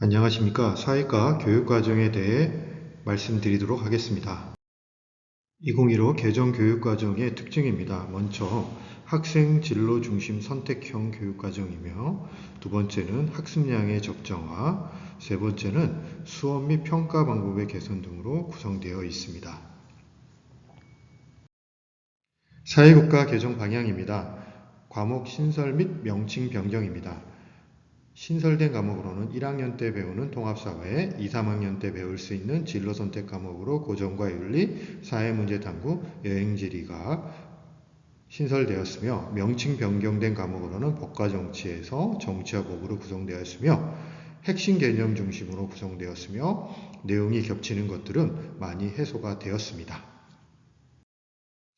안녕하십니까. 사회과 교육과정에 대해 말씀드리도록 하겠습니다. 2015 개정교육과정의 특징입니다. 먼저 학생 진로 중심 선택형 교육과정이며, 두 번째는 학습량의 적정화, 세 번째는 수업 및 평가 방법의 개선 등으로 구성되어 있습니다. 사회국가 개정 방향입니다. 과목 신설 및 명칭 변경입니다. 신설된 과목으로는 1학년 때 배우는 통합사회, 2, 3학년 때 배울 수 있는 진로선택 과목으로 고전과 윤리, 사회문제탐구, 여행지리가 신설되었으며, 명칭 변경된 과목으로는 법과 정치에서 정치와 법으로 구성되었으며, 핵심 개념 중심으로 구성되었으며, 내용이 겹치는 것들은 많이 해소가 되었습니다.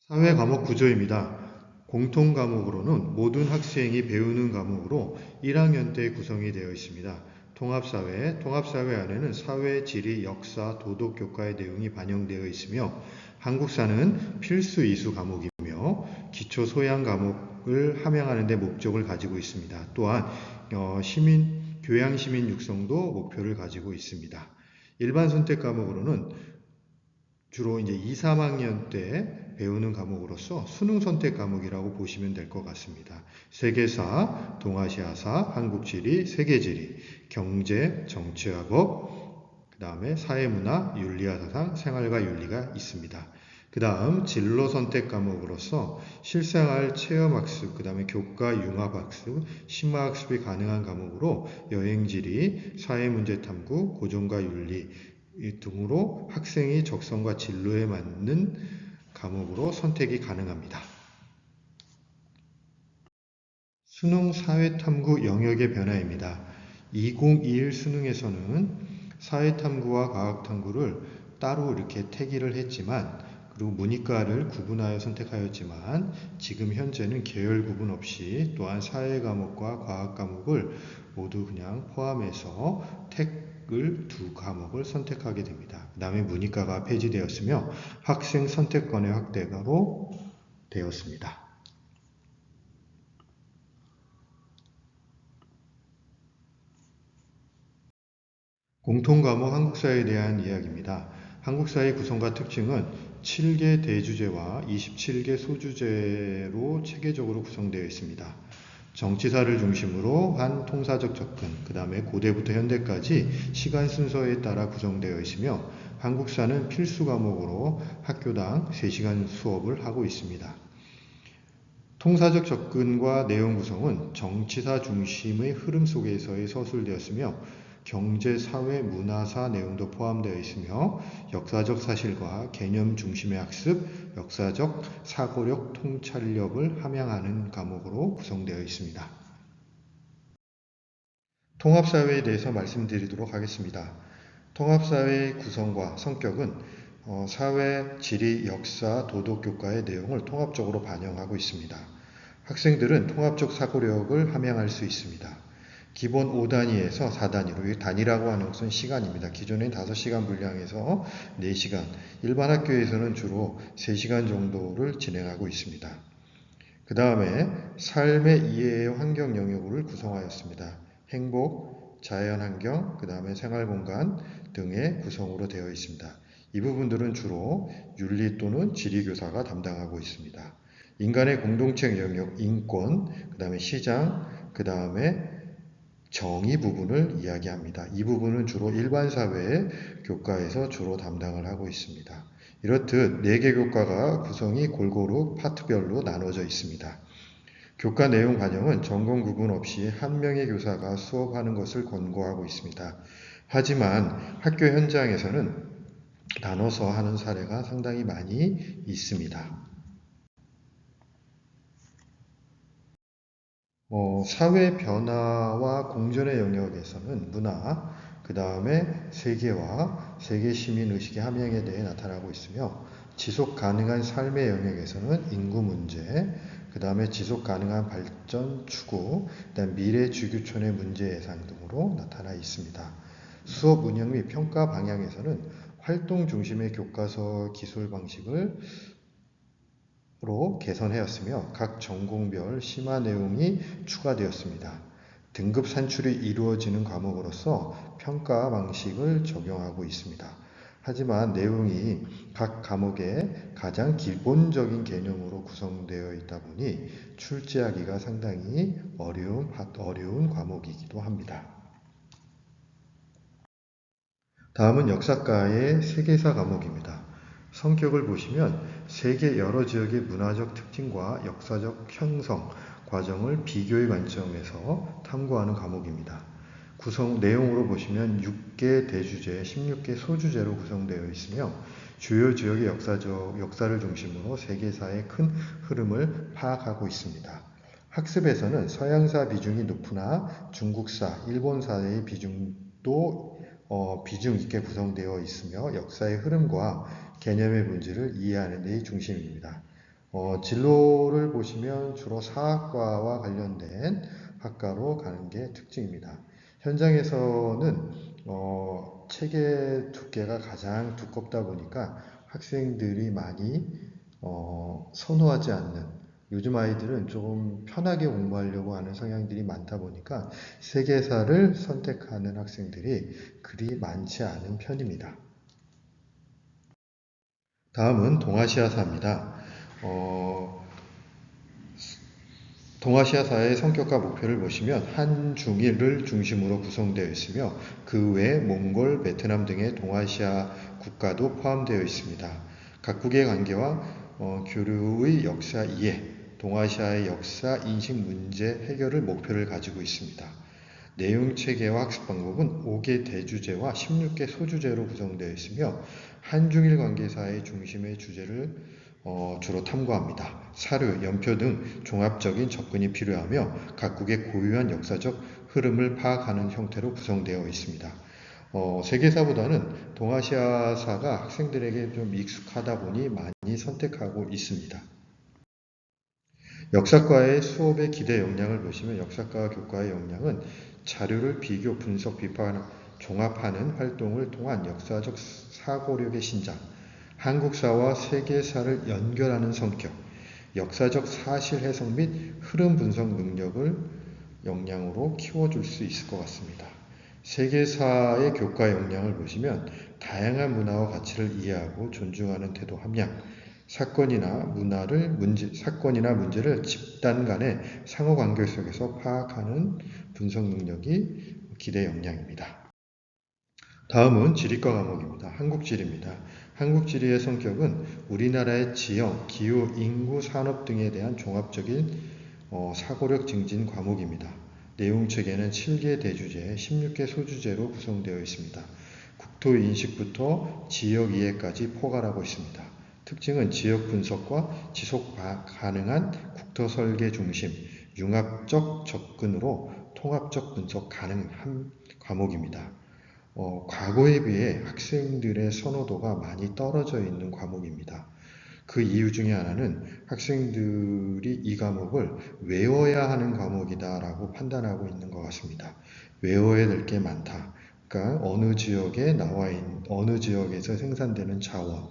사회 과목 구조입니다. 공통 과목으로는 모든 학생이 배우는 과목으로 1학년 때 구성이 되어 있습니다. 통합사회 안에는 사회, 지리, 역사, 도덕, 교과의 내용이 반영되어 있으며, 한국사는 필수 이수 과목이며 기초 소양 과목을 함양하는 데 목적을 가지고 있습니다. 또한 교양 시민 육성도 목표를 가지고 있습니다. 일반 선택 과목으로는 주로 이제 2, 3학년 때 배우는 과목으로서 수능 선택 과목이라고 보시면 될 것 같습니다. 세계사, 동아시아사, 한국지리, 세계지리, 경제, 정치와 법, 그 다음에 사회문화, 윤리와 사상, 생활과 윤리가 있습니다. 그 다음 진로 선택 과목으로서 실생활 체험학습, 그 다음에 교과 융합학습, 심화학습이 가능한 과목으로 여행지리, 사회문제탐구, 고전과 윤리 등으로 학생이 적성과 진로에 맞는 과목으로 선택이 가능합니다. 수능 사회탐구 영역의 변화입니다. 2021 수능에서는 사회탐구와 과학탐구를 따로 이렇게 태기를 했지만, 그리고 문이과를 구분하여 선택하였지만, 지금 현재는 계열 구분 없이 또한 사회 과목과 과학 과목을 모두 그냥 포함해서 택을 두 과목을 선택하게 됩니다. 그 다음에 문이과가 폐지되었으며 학생 선택권의 확대로 되었습니다. 공통과목 한국사에 대한 이야기입니다. 한국사의 구성과 특징은 7개 대주제와 27개 소주제로 체계적으로 구성되어 있습니다. 정치사를 중심으로 한 통사적 접근, 그 다음에 고대부터 현대까지 시간 순서에 따라 구성되어 있으며, 한국사는 필수 과목으로 학교당 3시간 수업을 하고 있습니다. 통사적 접근과 내용 구성은 정치사 중심의 흐름 속에서의 서술되었으며, 경제, 사회, 문화사 내용도 포함되어 있으며, 역사적 사실과 개념 중심의 학습, 역사적 사고력, 통찰력을 함양하는 과목으로 구성되어 있습니다. 통합사회에 대해서 말씀드리도록 하겠습니다. 통합사회의 구성과 성격은 사회, 지리, 역사, 도덕 교과의 내용을 통합적으로 반영하고 있습니다. 학생들은 통합적 사고력을 함양할 수 있습니다. 기본 5단위에서 4단위로, 단위라고 하는 것은 시간입니다. 기존엔 5시간 분량에서 4시간, 일반 학교에서는 주로 3시간 정도를 진행하고 있습니다. 그 다음에 삶의 이해의 환경 영역을 구성하였습니다. 행복, 자연환경, 그 다음에 생활공간 등의 구성으로 되어 있습니다. 이 부분들은 주로 윤리 또는 지리교사가 담당하고 있습니다. 인간의 공동체 영역, 인권, 그 다음에 시장, 그 다음에 정의 부분을 이야기합니다. 이 부분은 주로 일반사회의 교과에서 주로 담당을 하고 있습니다. 이렇듯 4개 교과가 구성이 골고루 파트별로 나눠져 있습니다. 교과 내용 반영은 전공 구분 없이 한 명의 교사가 수업하는 것을 권고하고 있습니다. 하지만 학교 현장에서는 나눠서 하는 사례가 상당히 많이 있습니다. 사회 변화와 공존의 영역에서는 문화, 그 다음에 세계화, 세계 시민 의식의 함양에 대해 나타나고 있으며, 지속 가능한 삶의 영역에서는 인구 문제, 그 다음에 지속 가능한 발전 추구, 그다음 미래 주규촌의 문제 예상 등으로 나타나 있습니다. 수업 운영 및 평가 방향에서는 활동 중심의 교과서 기술 방식을 로 개선하였으며, 각 전공별 심화 내용이 추가되었습니다. 등급 산출이 이루어지는 과목으로서 평가 방식을 적용하고 있습니다. 하지만 내용이 각 과목의 가장 기본적인 개념으로 구성되어 있다 보니 출제하기가 상당히 어려운 과목이기도 합니다. 다음은 역사과의 세계사 과목입니다. 성격을 보시면 세계 여러 지역의 문화적 특징과 역사적 형성 과정을 비교의 관점에서 탐구하는 과목입니다. 구성 내용으로 보시면 6개 대주제, 16개 소주제로 구성되어 있으며 주요 지역의 역사를 중심으로 세계사의 큰 흐름을 파악하고 있습니다. 학습에서는 서양사 비중이 높으나 중국사, 일본사의 비중도 비중 있게 구성되어 있으며 역사의 흐름과 개념의 본질을 이해하는 데 중심입니다. 진로를 보시면 주로 사학과와 관련된 학과로 가는 게 특징입니다. 현장에서는 책의 두께가 가장 두껍다 보니까 학생들이 많이 선호하지 않는, 요즘 아이들은 조금 편하게 공부하려고 하는 성향들이 많다 보니까 세계사를 선택하는 학생들이 그리 많지 않은 편입니다. 다음은 동아시아사입니다. 동아시아사의 성격과 목표를 보시면 한중일을 중심으로 구성되어 있으며 그 외 몽골, 베트남 등의 동아시아 국가도 포함되어 있습니다. 각국의 관계와 교류의 역사 이해, 동아시아의 역사 인식 문제 해결을 목표를 가지고 있습니다. 내용 체계와 학습 방법은 5개 대주제와 16개 소주제로 구성되어 있으며 한중일 관계사의 중심의 주제를 주로 탐구합니다. 사료, 연표 등 종합적인 접근이 필요하며 각국의 고유한 역사적 흐름을 파악하는 형태로 구성되어 있습니다. 세계사보다는 동아시아사가 학생들에게 좀 익숙하다 보니 많이 선택하고 있습니다. 역사과의 수업의 기대 역량을 보시면 역사과 교과의 역량은 자료를 비교, 분석, 비판, 종합하는 활동을 통한 역사적 사고력의 신장, 한국사와 세계사를 연결하는 성격, 역사적 사실 해석 및 흐름 분석 능력을 역량으로 키워줄 수 있을 것 같습니다. 세계사의 교과 역량을 보시면 다양한 문화와 가치를 이해하고 존중하는 태도 함량, 사건이나 문제를 집단 간의 상호관계 속에서 파악하는 분석 능력이 기대 역량입니다. 다음은 지리과 과목입니다. 한국지리입니다. 한국지리의 성격은 우리나라의 지형, 기후, 인구, 산업 등에 대한 종합적인 사고력 증진 과목입니다. 내용 체계는 7개 대주제, 16개 소주제로 구성되어 있습니다. 국토 인식부터 지역 이해까지 포괄하고 있습니다. 특징은 지역 분석과 지속 가능한 국토 설계 중심, 융합적 접근으로 통합적 분석 가능한 과목입니다. 과거에 비해 학생들의 선호도가 많이 떨어져 있는 과목입니다. 그 이유 중에 하나는 학생들이 이 과목을 외워야 하는 과목이다라고 판단하고 있는 것 같습니다. 외워야 될 게 많다. 그러니까 어느 지역에서 생산되는 자원,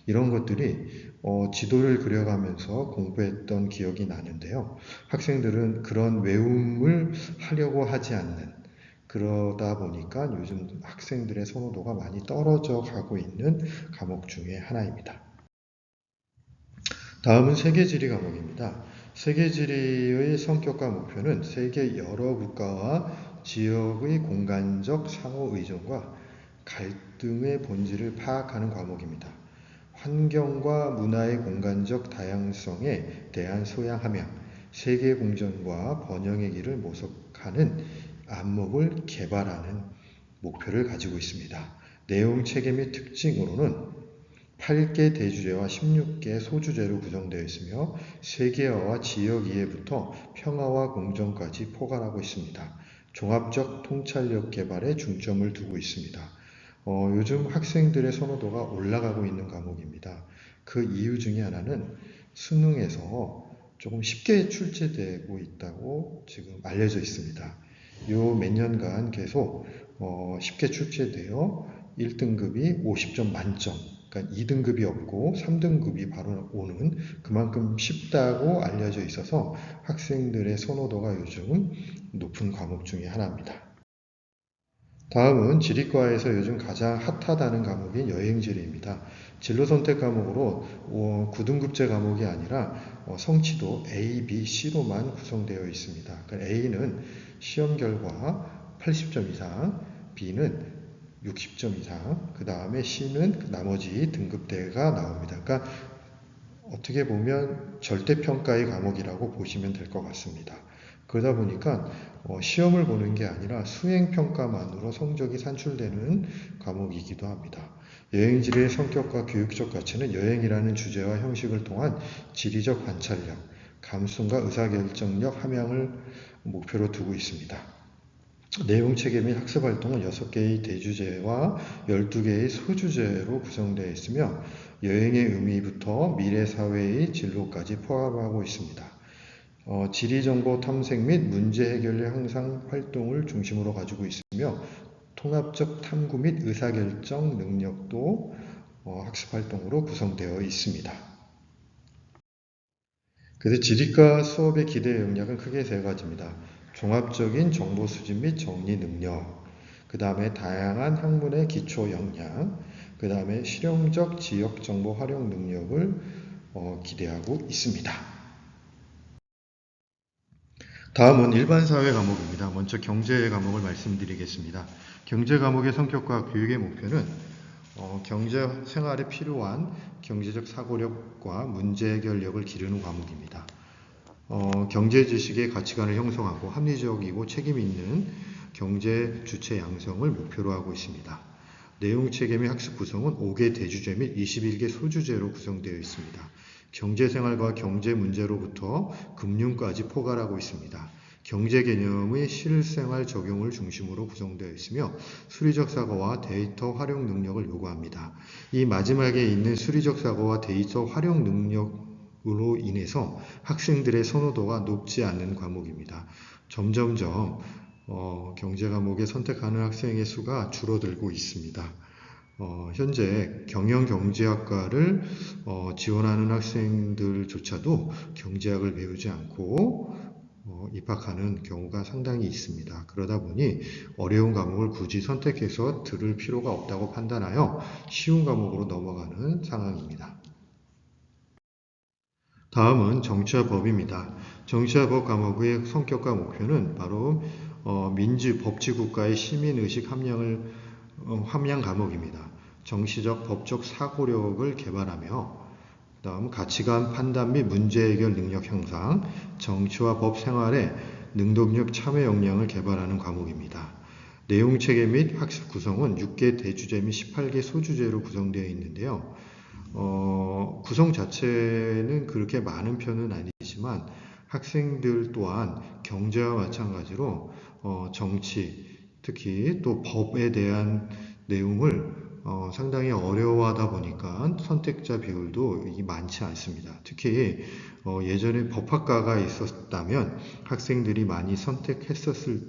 이런 것들이 지도를 그려가면서 공부했던 기억이 나는데요. 학생들은 그런 외움을 하려고 하지 않는, 그러다 보니까 요즘 학생들의 선호도가 많이 떨어져 가고 있는 과목 중에 하나입니다. 다음은 세계지리 과목입니다. 세계지리의 성격과 목표는 세계 여러 국가와 지역의 공간적 상호의존과 갈등의 본질을 파악하는 과목입니다. 환경과 문화의 공간적 다양성에 대한 소양 함양, 세계 공전과 번영의 길을 모색하는 안목을 개발하는 목표를 가지고 있습니다. 내용 체계 및 특징으로는 8개 대주제와 16개 소주제로 구성되어 있으며 세계화와 지역 이해부터 평화와 공정까지 포괄하고 있습니다. 종합적 통찰력 개발에 중점을 두고 있습니다. 요즘 학생들의 선호도가 올라가고 있는 과목입니다. 그 이유 중에 하나는 수능에서 조금 쉽게 출제되고 있다고 지금 알려져 있습니다. 요 몇 년간 계속 쉽게 출제되어 1등급이 50점 만점, 그러니까 2등급이 없고 3등급이 바로 오는 그만큼 쉽다고 알려져 있어서 학생들의 선호도가 요즘 높은 과목 중에 하나입니다. 다음은 지리과에서 요즘 가장 핫하다는 과목인 여행지리입니다. 진로 선택 과목으로 9등급제 과목이 아니라 성취도 A, B, C로만 구성되어 있습니다. 그러니까 A는 시험 결과 80점 이상, B는 60점 이상, 그 다음에 C는 나머지 등급대가 나옵니다. 그러니까 어떻게 보면 절대평가의 과목이라고 보시면 될 것 같습니다. 그러다 보니까 시험을 보는 게 아니라 수행평가만으로 성적이 산출되는 과목이기도 합니다. 여행지리의 성격과 교육적 가치는 여행이라는 주제와 형식을 통한 지리적 관찰력, 감수성과 의사결정력 함양을 목표로 두고 있습니다. 내용체계 및 학습활동은 6개의 대주제와 12개의 소주제로 구성되어 있으며 여행의 의미부터 미래사회의 진로까지 포함하고 있습니다. 지리정보 탐색 및 문제 해결력 향상 활동을 중심으로 가지고 있으며 통합적 탐구 및 의사결정 능력도 학습활동으로 구성되어 있습니다. 그래서 지리과 수업의 기대 역량은 크게 3가지입니다. 종합적인 정보 수집 및 정리 능력, 그 다음에 다양한 학문의 기초 역량, 그 다음에 실용적 지역 정보 활용 능력을 기대하고 있습니다. 다음은 일반사회 과목입니다. 먼저 경제 과목을 말씀드리겠습니다. 경제 과목의 성격과 교육의 목표는 경제 생활에 필요한 경제적 사고력과 문제 해결력을 기르는 과목입니다. 경제 지식의 가치관을 형성하고 합리적이고 책임 있는 경제 주체 양성을 목표로 하고 있습니다. 내용 체계 및 학습 구성은 5개 대주제 및 21개 소주제로 구성되어 있습니다. 경제 생활과 경제 문제로부터 금융까지 포괄하고 있습니다. 경제 개념의 실생활 적용을 중심으로 구성되어 있으며 수리적 사고와 데이터 활용 능력을 요구합니다. 이 마지막에 있는 수리적 사고와 데이터 활용 능력으로 인해서 학생들의 선호도가 높지 않은 과목입니다. 점점점 경제 과목에 선택하는 학생의 수가 줄어들고 있습니다. 현재 경영경제학과를 지원하는 학생들조차도 경제학을 배우지 않고 입학하는 경우가 상당히 있습니다. 그러다 보니 어려운 과목을 굳이 선택해서 들을 필요가 없다고 판단하여 쉬운 과목으로 넘어가는 상황입니다. 다음은 정치와 법입니다. 정치와 법 과목의 성격과 목표는 바로 민주 법치국가의 시민의식 함양 과목입니다. 정치적 법적 사고력을 개발하며 다음 가치관 판단 및 문제 해결 능력 향상, 정치와 법 생활의 능동적 참여 역량을 개발하는 과목입니다. 내용 체계 및 학습 구성은 6개 대주제 및 18개 소주제로 구성되어 있는데요. 구성 자체는 그렇게 많은 편은 아니지만 학생들 또한 경제와 마찬가지로 정치, 특히 또 법에 대한 내용을 상당히 어려워하다 보니까 선택자 비율도 많지 않습니다. 특히 예전에 법학과가 있었다면 학생들이 많이 선택했었을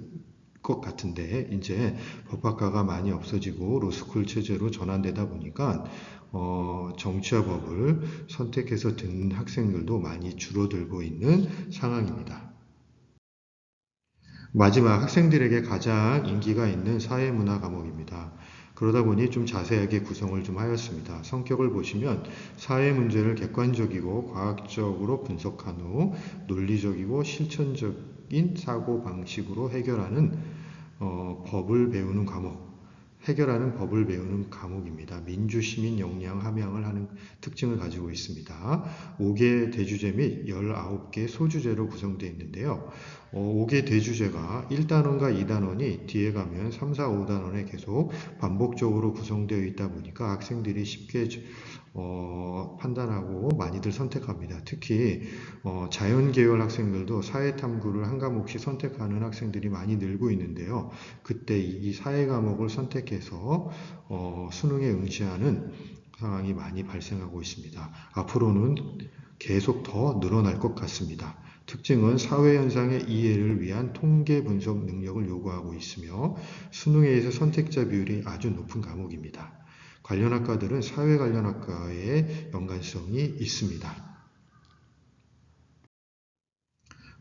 것 같은데 이제 법학과가 많이 없어지고 로스쿨 체제로 전환되다 보니까 정치와 법을 선택해서 듣는 학생들도 많이 줄어들고 있는 상황입니다. 마지막 학생들에게 가장 인기가 있는 사회문화 과목입니다. 그러다 보니 좀 자세하게 구성을 좀 하였습니다. 성격을 보시면 사회 문제를 객관적이고 과학적으로 분석한 후 논리적이고 실천적인 사고 방식으로 해결하는 법을 배우는 해결하는 법을 배우는 과목입니다. 민주시민 역량 함양을 하는 특징을 가지고 있습니다. 5개 대주제 및 19개 소주제로 구성되어 있는데요. 5개 대주제가 1단원과 2단원이 뒤에 가면 3, 4, 5단원에 계속 반복적으로 구성되어 있다 보니까 학생들이 쉽게 판단하고 많이들 선택합니다. 특히 자연계열 학생들도 사회탐구를 한 과목씩 선택하는 학생들이 많이 늘고 있는데요. 그때 이 사회 과목을 선택해서 수능에 응시하는 상황이 많이 발생하고 있습니다. 앞으로는 계속 더 늘어날 것 같습니다. 특징은 사회현상의 이해를 위한 통계 분석 능력을 요구하고 있으며 수능에서 선택자 비율이 아주 높은 과목입니다. 관련 학과들은 사회 관련 학과의 연관성이 있습니다.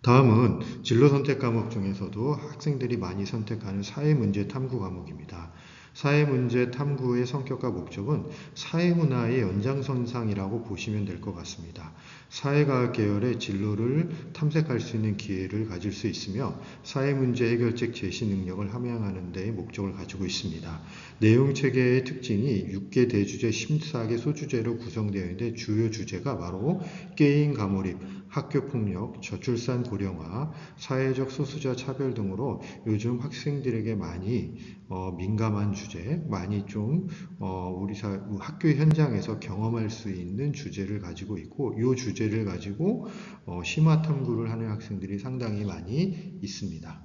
다음은 진로 선택 과목 중에서도 학생들이 많이 선택하는 사회문제 탐구 과목입니다. 사회문제 탐구의 성격과 목적은 사회문화의 연장선상이라고 보시면 될 것 같습니다. 사회과학 계열의 진로를 탐색할 수 있는 기회를 가질 수 있으며 사회문제 해결책 제시 능력을 함양하는 데 목적을 가지고 있습니다. 내용체계의 특징이 6개 대주제 14개 소주제로 구성되어 있는데 주요 주제가 바로 게임 과몰입, 학교폭력, 저출산 고령화, 사회적 소수자 차별 등으로 요즘 학생들에게 많이 민감한 주제, 많이 좀 우리 학교 현장에서 경험할 수 있는 주제를 가지고 있고 이 주제를 가지고 심화 탐구를 하는 학생들이 상당히 많이 있습니다.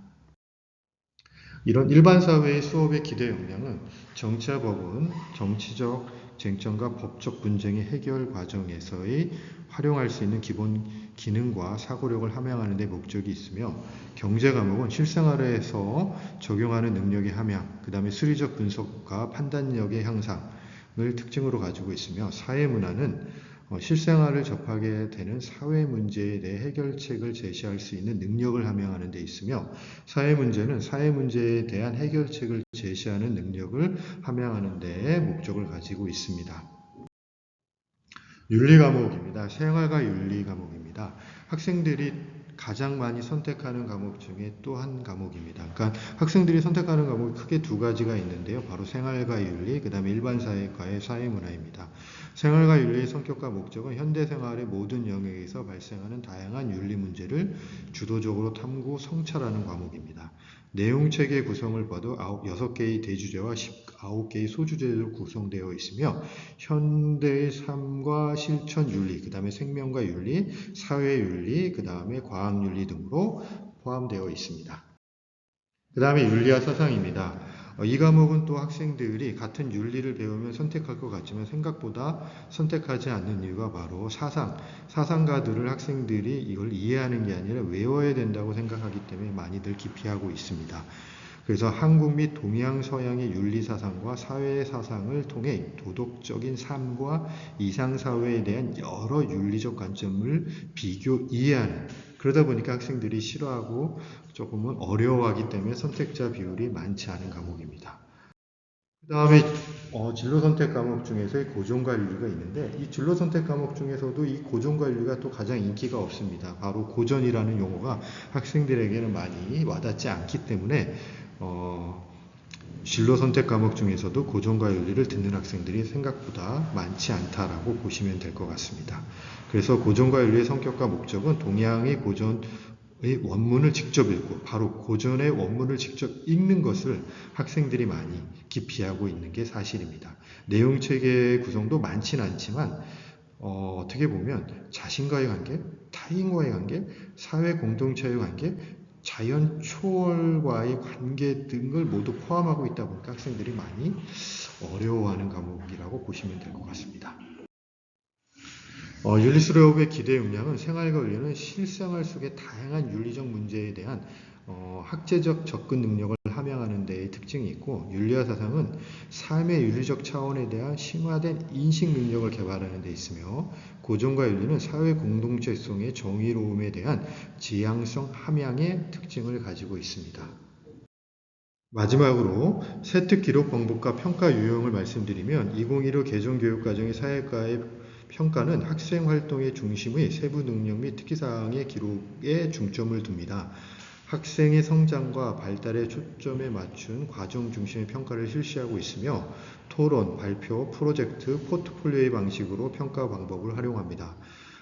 이런 일반 사회의 수업의 기대 역량은 정치와 법은 정치적 쟁점과 법적 분쟁의 해결 과정에서의 활용할 수 있는 기본 기능과 사고력을 함양하는 데 목적이 있으며 경제 과목은 실생활에서 적용하는 능력의 함양, 그 다음에 수리적 분석과 판단력의 향상을 특징으로 가지고 있으며 사회문화는 실생활을 접하게 되는 사회 문제에 대해 해결책을 제시할 수 있는 능력을 함양하는 데 있으며 사회 문제는 사회 문제에 대한 해결책을 제시하는 능력을 함양하는 데 목적을 가지고 있습니다. 윤리 과목입니다. 생활과 윤리 과목입니다. 학생들이 가장 많이 선택하는 과목 중에 또 한 과목입니다. 그러니까 학생들이 선택하는 과목이 크게 두 가지가 있는데요. 바로 생활과 윤리, 그 다음에 일반 사회과의 사회문화입니다. 생활과 윤리의 성격과 목적은 현대생활의 모든 영역에서 발생하는 다양한 윤리 문제를 주도적으로 탐구, 성찰하는 과목입니다. 내용체계 구성을 봐도 6개의 대주제와 19개의 소주제로 구성되어 있으며 현대의 삶과 실천 윤리, 그 다음에 생명과 윤리, 사회 윤리, 그 다음에 과학 윤리 등으로 포함되어 있습니다. 그 다음에 윤리와 사상입니다. 이 과목은 또 학생들이 같은 윤리를 배우면 선택할 것 같지만 생각보다 선택하지 않는 이유가 바로 사상가들을 학생들이 이걸 이해하는 게 아니라 외워야 된다고 생각하기 때문에 많이들 기피하고 있습니다. 그래서 한국 및 동양 서양의 윤리사상과 사회사상을 통해 도덕적인 삶과 이상사회에 대한 여러 윤리적 관점을 비교, 이해하는 그러다 보니까 학생들이 싫어하고 조금은 어려워하기 때문에 선택자 비율이 많지 않은 과목입니다. 그 다음에 진로 선택 과목 중에서의 고전과 윤리가 있는데 이 진로 선택 과목 중에서도 이 고전과 윤리가 또 가장 인기가 없습니다. 바로 고전이라는 용어가 학생들에게는 많이 와닿지 않기 때문에 진로 선택 과목 중에서도 고전과 윤리를 듣는 학생들이 생각보다 많지 않다라고 보시면 될 것 같습니다. 그래서 고전과 윤리의 성격과 목적은 동양의 고전의 원문을 직접 읽고 바로 고전의 원문을 직접 읽는 것을 학생들이 많이 기피하고 있는 게 사실입니다. 내용 체계의 구성도 많지는 않지만 어떻게 보면 자신과의 관계, 타인과의 관계, 사회 공동체의 관계, 자연 초월과의 관계 등을 모두 포함하고 있다 보니까 학생들이 많이 어려워하는 과목이라고 보시면 될 것 같습니다. 윤리 수업의 기대 역량은 생활과 윤리는 실생활 속의 다양한 윤리적 문제에 대한 학제적 접근 능력을 함양하는 데의 특징이 있고 윤리와 사상은 삶의 윤리적 차원에 대한 심화된 인식 능력을 개발하는 데 있으며 고전과 윤리는 사회 공동체성의 정의로움에 대한 지향성 함양의 특징을 가지고 있습니다. 마지막으로 세특 기록 방법과 평가 유형을 말씀드리면 2015 개정교육과정의 사회과의 평가는 학생 활동의 중심의 세부 능력 및 특기사항의 기록에 중점을 둡니다. 학생의 성장과 발달에 초점에 맞춘 과정 중심의 평가를 실시하고 있으며 토론, 발표, 프로젝트, 포트폴리오의 방식으로 평가 방법을 활용합니다.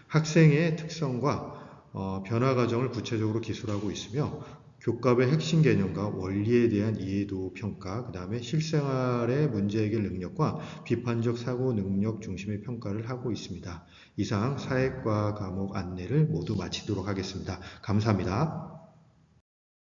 학생의 특성과 변화 과정을 구체적으로 기술하고 있으며 교과의 핵심 개념과 원리에 대한 이해도 평가, 그 다음에 실생활의 문제 해결 능력과 비판적 사고 능력 중심의 평가를 하고 있습니다. 이상 사회과 과목 안내를 모두 마치도록 하겠습니다. 감사합니다.